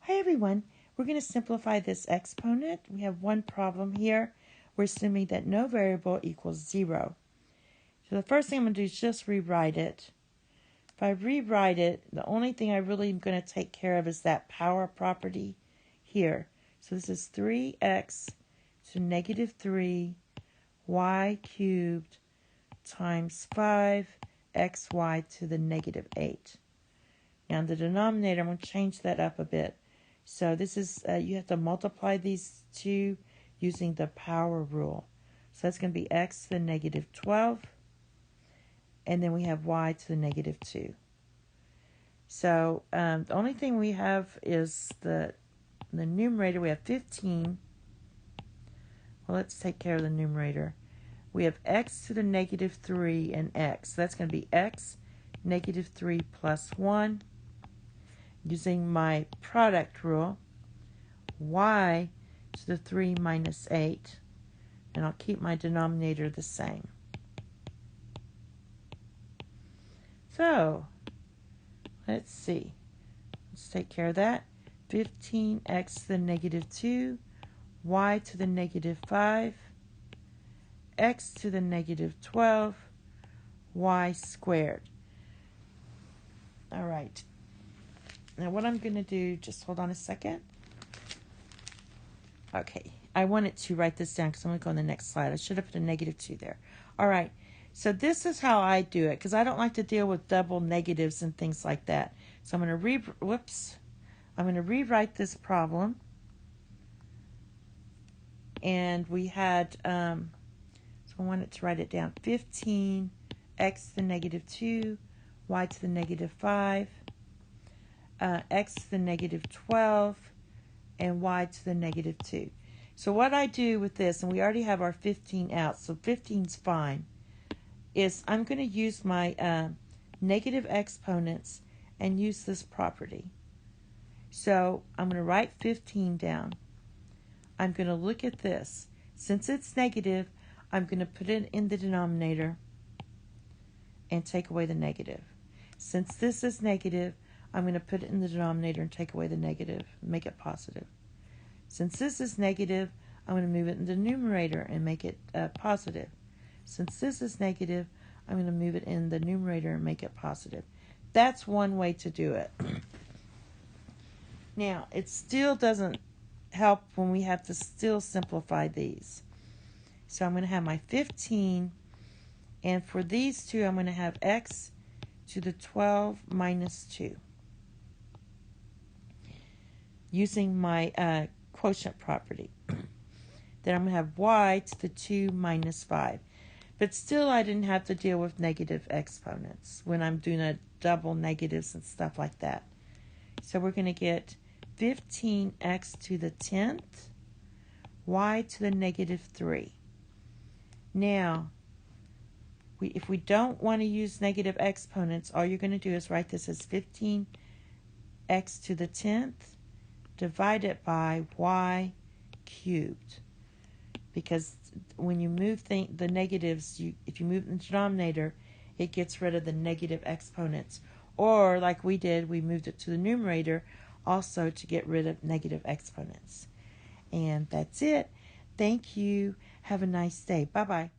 Hi everyone, we're going to simplify this exponent. We have one problem here. We're assuming that no variable equals 0. So the first thing I'm going to do is just rewrite it. If I rewrite it, the only thing I really am going to take care of is that power property here. So this is 3x to negative 3 y cubed times 5xy to the negative 8. Now in the denominator, I'm going to change that up a bit. So this is, you have to multiply these two using the power rule. So that's going to be x to the negative 12. And then we have y to the negative 2. So the only thing we have is the numerator. We have 15. Well, let's take care of the numerator. We have x to the negative 3 and x. So that's going to be x negative 3 plus 1. Using my product rule, y to the 3 minus 8, and I'll keep my denominator the same. So, let's see. Let's take care of that. 15x to the negative 2, y to the negative 5, x to the negative 12, y squared. All right. Now what I'm going to do, just hold on a second. Okay, I wanted to write this down because I'm going to go on the next slide. I should have put a negative 2 there. All right, so this is how I do it because I don't like to deal with double negatives and things like that. So I'm going to rewrite this problem. And we had, so I wanted to write it down. 15, x to the negative 2, y to the negative 5. X to the negative 12, and y to the negative 2. So what I do with this, and we already have our 15 out, so 15's fine, is I'm going to use my negative exponents and use this property. So I'm going to write 15 down. I'm going to look at this. Since it's negative, I'm going to put it in the denominator and take away the negative. Since this is negative, I'm going to put it in the denominator and take away the negative, make it positive. Since this is negative, I'm going to move it in the numerator and make it positive. Since this is negative, I'm going to move it in the numerator and make it positive. That's one way to do it. Now, it still doesn't help when we have to still simplify these. So I'm going to have my 15, and for these two, I'm going to have x to the 12 minus 2. Using my quotient property. Then I'm going to have y to the 2 minus 5. But still, I didn't have to deal with negative exponents when I'm doing a double negatives and stuff like that. So we're going to get 15x to the 10th, y to the negative 3. Now, if we don't want to use negative exponents, all you're going to do is write this as 15x to the 10th divided by y cubed. Because when you move the negatives, if you move the denominator, it gets rid of the negative exponents. Or, like we did, we moved it to the numerator also to get rid of negative exponents. And that's it. Thank you. Have a nice day. Bye-bye.